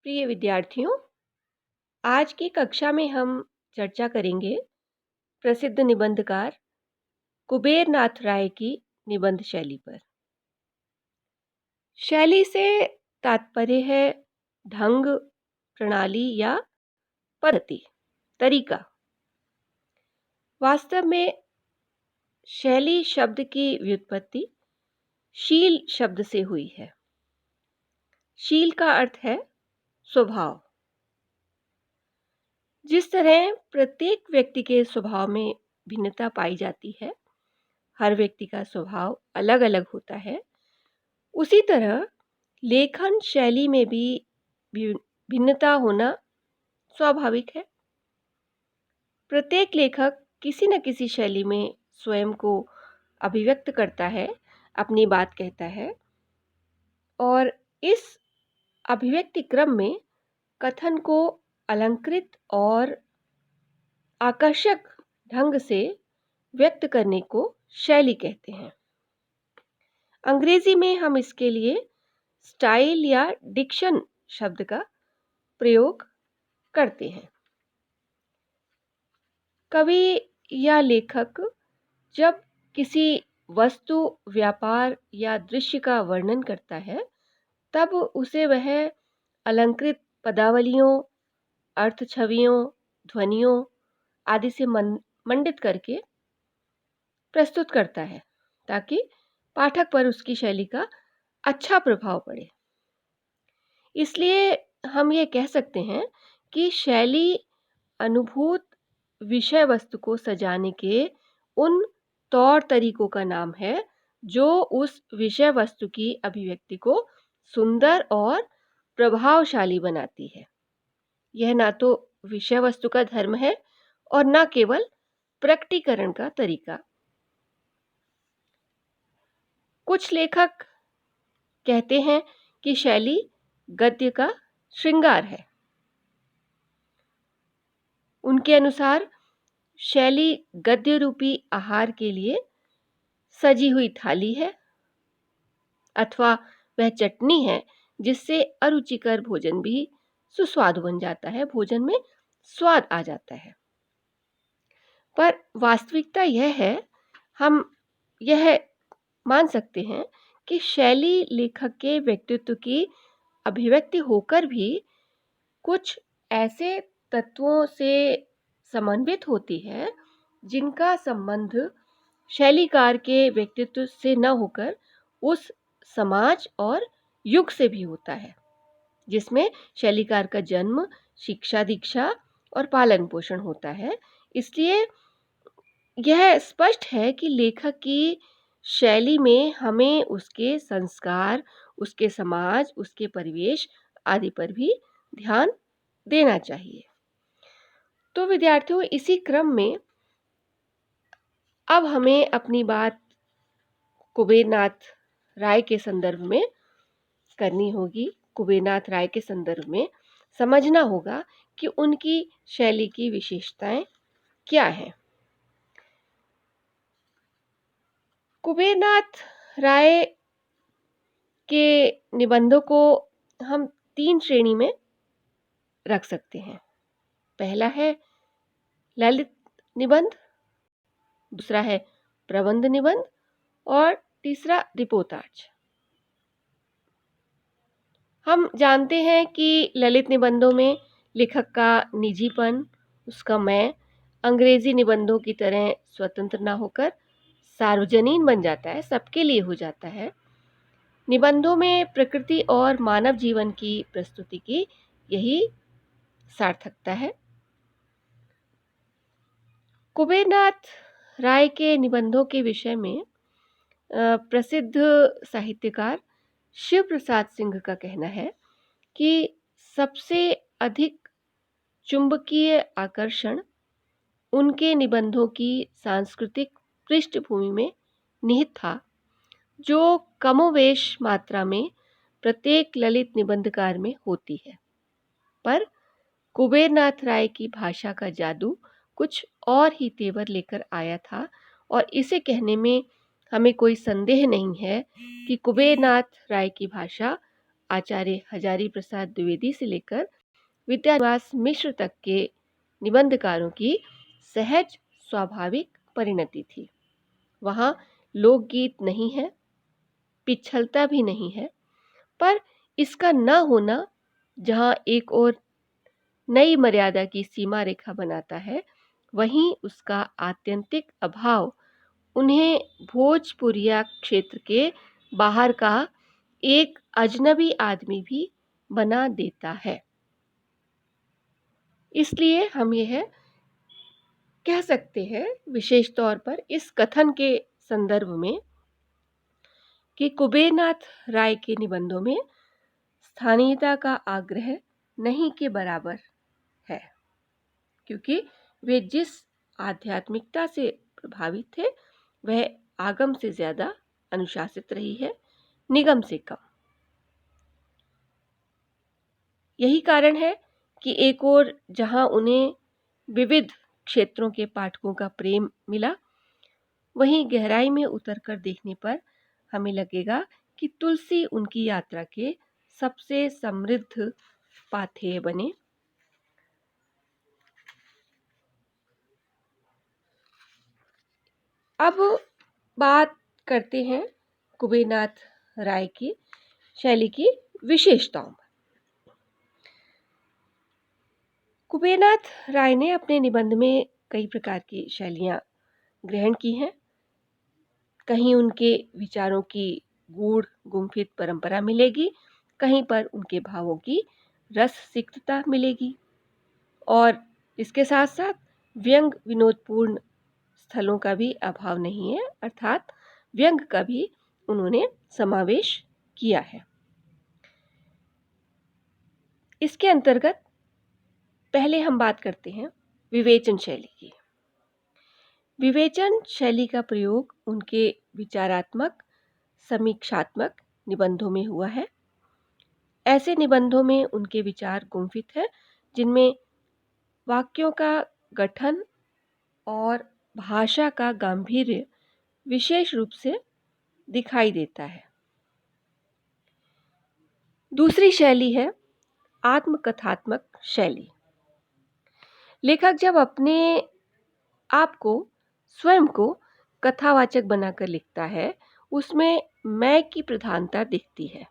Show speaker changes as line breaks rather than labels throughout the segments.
प्रिय विद्यार्थियों, आज की कक्षा में हम चर्चा करेंगे प्रसिद्ध निबंधकार कुबेर नाथ राय की निबंध शैली पर। शैली से तात्पर्य है ढंग, प्रणाली या पद्धति, तरीका। वास्तव में शैली शब्द की व्युत्पत्ति शील शब्द से हुई है। शील का अर्थ है स्वभाव। जिस तरह प्रत्येक व्यक्ति के स्वभाव में भिन्नता पाई जाती है, हर व्यक्ति का स्वभाव अलग अलग होता है, उसी तरह लेखन शैली में भी भिन्नता होना स्वाभाविक है। प्रत्येक लेखक किसी न किसी शैली में स्वयं को अभिव्यक्त करता है, अपनी बात कहता है, और इस अभिव्यक्ति क्रम में कथन को अलंकृत और आकर्षक ढंग से व्यक्त करने को शैली कहते हैं। अंग्रेजी में हम इसके लिए स्टाइल या डिक्शन शब्द का प्रयोग करते हैं। कवि या लेखक जब किसी वस्तु, व्यापार या दृश्य का वर्णन करता है, तब उसे वह अलंकृत पदावलियों, अर्थ छवियों, ध्वनियों आदि से मंडित करके प्रस्तुत करता है, ताकि पाठक पर उसकी शैली का अच्छा प्रभाव पड़े। इसलिए हम ये कह सकते हैं कि शैली अनुभूत विषय वस्तु को सजाने के उन तौर तरीकों का नाम है जो उस विषय वस्तु की अभिव्यक्ति को सुंदर और प्रभावशाली बनाती है। यह ना तो विषय वस्तु का धर्म है और न केवल प्रकटीकरण का तरीका। कुछ लेखक कहते हैं कि शैली गद्य का श्रृंगार है। उनके अनुसार शैली गद्य रूपी आहार के लिए सजी हुई थाली है, अथवा वह चटनी है जिससे अरुचिकर भोजन भी सुस्वादु बन जाता है, भोजन में स्वाद आ जाता है। पर वास्तविकता यह है, हम यह मान सकते हैं कि शैली लेखक के व्यक्तित्व की अभिव्यक्ति होकर भी कुछ ऐसे तत्वों से समन्वित होती है जिनका संबंध शैलीकार के व्यक्तित्व से न होकर उस समाज और युग से भी होता है जिसमें शैलीकार का जन्म, शिक्षा दीक्षा और पालन पोषण होता है। इसलिए यह स्पष्ट है कि लेखक की शैली में हमें उसके संस्कार, उसके समाज, उसके परिवेश आदि पर भी ध्यान देना चाहिए। तो विद्यार्थियों, इसी क्रम में अब हमें अपनी बात कुबेर नाथ राय के संदर्भ में करनी होगी। कुबेर नाथ राय के संदर्भ में समझना होगा कि उनकी शैली की विशेषताएं क्या हैं। कुबेर नाथ राय के निबंधों को हम 3 श्रेणी में रख सकते हैं। पहला है ललित निबंध, दूसरा है प्रबंध निबंध और तीसरा रिपोर्ताज। हम जानते हैं कि ललित निबंधों में लेखक का निजीपन, उसका मैं अंग्रेजी निबंधों की तरह स्वतंत्र ना होकर सार्वजनीन बन जाता है, सबके लिए हो जाता है। निबंधों में प्रकृति और मानव जीवन की प्रस्तुति की यही सार्थकता है। कुबेर नाथ राय के निबंधों के विषय में प्रसिद्ध साहित्यकार शिव प्रसाद सिंह का कहना है कि सबसे अधिक चुंबकीय आकर्षण उनके निबंधों की सांस्कृतिक पृष्ठभूमि में निहित था, जो कमोवेश मात्रा में प्रत्येक ललित निबंधकार में होती है। पर कुबेर नाथ राय की भाषा का जादू कुछ और ही तेवर लेकर आया था, और इसे कहने में हमें कोई संदेह नहीं है कि कुबेर नाथ राय की भाषा आचार्य हजारी प्रसाद द्विवेदी से लेकर विद्यानिवास मिश्र तक के निबंधकारों की सहज स्वाभाविक परिणति थी। वहां लोकगीत नहीं है, पिछलता भी नहीं है, पर इसका न होना जहां एक और नई मर्यादा की सीमा रेखा बनाता है, वहीं उसका आत्यंतिक अभाव उन्हें भोजपुरिया क्षेत्र के बाहर का एक अजनबी आदमी भी बना देता है। इसलिए हम यह कह सकते हैं विशेष तौर पर इस कथन के संदर्भ में कि कुबेरनाथ राय के निबंधों में स्थानीयता का आग्रह नहीं के बराबर है, क्योंकि वे जिस आध्यात्मिकता से प्रभावित थे वह आगम से ज्यादा अनुशासित रही है, निगम से कम। यही कारण है कि एक और जहां उन्हें विविध क्षेत्रों के पाठकों का प्रेम मिला, वहीं गहराई में उतरकर देखने पर हमें लगेगा कि तुलसी उनकी यात्रा के सबसे समृद्ध पाथेय बने। अब बात करते हैं कुबेरनाथ राय की शैली की विशेषताओं। कुबेरनाथ राय ने अपने निबंध में कई प्रकार की शैलियां ग्रहण की हैं। कहीं उनके विचारों की गूढ़ गुम्फित परंपरा मिलेगी, कहीं पर उनके भावों की रस सिक्तता मिलेगी, और इसके साथ साथ व्यंग विनोदपूर्ण स्थलों का भी अभाव नहीं है, अर्थात व्यंग का भी उन्होंने समावेश किया है। इसके अंतर्गत पहले हम बात करते हैं विवेचन शैली की। विवेचन शैली का प्रयोग उनके विचारात्मक समीक्षात्मक निबंधों में हुआ है। ऐसे निबंधों में उनके विचार गुम्फित हैं, जिनमें वाक्यों का गठन और भाषा का गांभीर्य विशेष रूप से दिखाई देता है। दूसरी शैली है आत्मकथात्मक शैली। लेखक जब अपने आप को स्वयं को कथावाचक बनाकर लिखता है, उसमें मैं की प्रधानता दिखती है।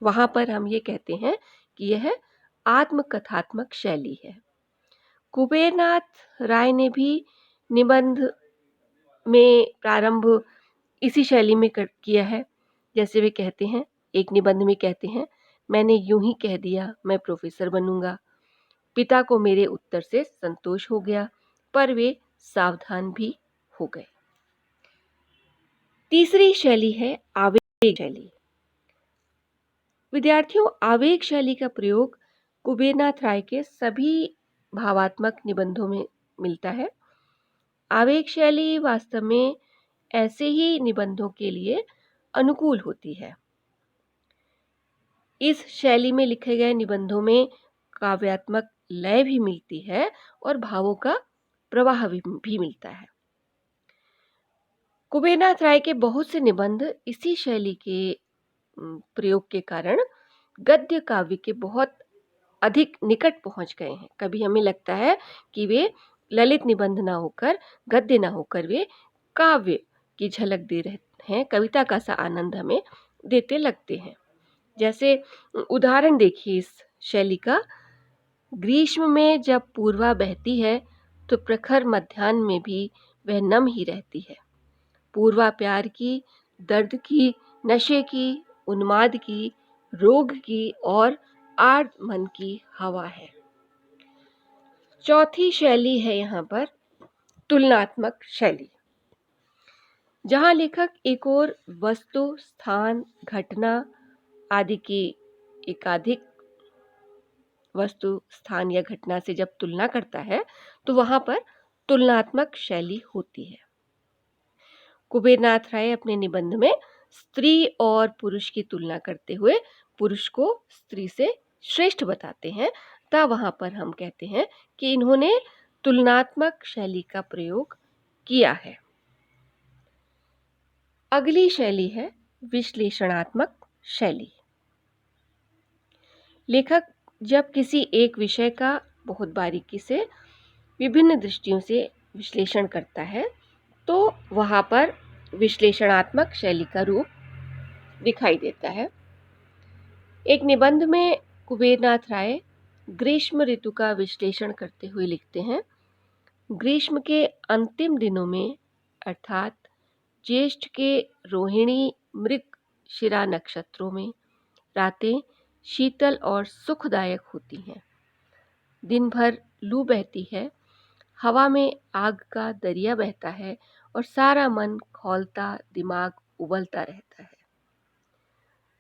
वहां पर हम ये कहते हैं कि यह आत्मकथात्मक शैली है। कुबेरनाथ राय ने भी निबंध में प्रारंभ इसी शैली में किया है। जैसे वे कहते हैं, एक निबंध में कहते हैं, मैंने यूं ही कह दिया मैं प्रोफेसर बनूंगा। पिता को मेरे उत्तर से संतोष हो गया, पर वे सावधान भी हो गए। तीसरी शैली है आवेग शैली। विद्यार्थियों, आवेग शैली का प्रयोग कुबेरनाथ राय के सभी भावात्मक निबंधों में मिलता है। आवेग शैली वास्तव में ऐसे ही निबंधों के लिए अनुकूल होती है। इस शैली में लिखे गए निबंधों में काव्यात्मक लय भी मिलती है और भावों का प्रवाह भी मिलता है। कुबेरनाथ राय के बहुत से निबंध इसी शैली के प्रयोग के कारण गद्य काव्य के बहुत अधिक निकट पहुंच गए हैं। कभी हमें लगता है कि वे ललित निबंध ना होकर, गद्य ना होकर वे काव्य की झलक दे रहे हैं, कविता का सा आनंद हमें देते लगते हैं। जैसे उदाहरण देखिए इस शैली का। ग्रीष्म में जब पूर्वा बहती है तो प्रखर मध्याह्न में भी वह नम ही रहती है। पूर्वा प्यार की, दर्द की, नशे की, उन्माद की, रोग की और आर्द मन की हवा है। चौथी शैली है यहाँ पर तुलनात्मक शैली, जहाँ लेखक एक और वस्तु, स्थान, घटना आदि की एकाधिक वस्तु, स्थान या घटना से जब तुलना करता है तो वहां पर तुलनात्मक शैली होती है। कुबेरनाथ राय अपने निबंध में स्त्री और पुरुष की तुलना करते हुए पुरुष को स्त्री से श्रेष्ठ बताते हैं, तब वहां पर हम कहते हैं कि इन्होंने तुलनात्मक शैली का प्रयोग किया है। अगली शैली है विश्लेषणात्मक शैली। लेखक जब किसी एक विषय का बहुत बारीकी से विभिन्न दृष्टियों से विश्लेषण करता है, तो वहाँ पर विश्लेषणात्मक शैली का रूप दिखाई देता है। एक निबंध में कुबेरनाथ राय ग्रीष्म ऋतु का विश्लेषण करते हुए लिखते हैं, ग्रीष्म के अंतिम दिनों में अर्थात ज्येष्ठ के रोहिणी मृग शिरा नक्षत्रों में रातें शीतल और सुखदायक होती हैं। दिन भर लू बहती है, हवा में आग का दरिया बहता है और सारा मन खौलता, दिमाग उबलता रहता है।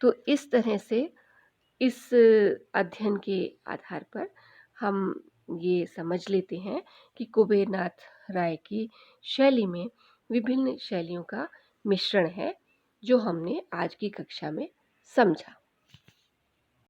तो इस तरह से इस अध्ययन के आधार पर हम ये समझ लेते हैं कि कुबेरनाथ राय की शैली में विभिन्न शैलियों का मिश्रण है, जो हमने आज की कक्षा में समझा।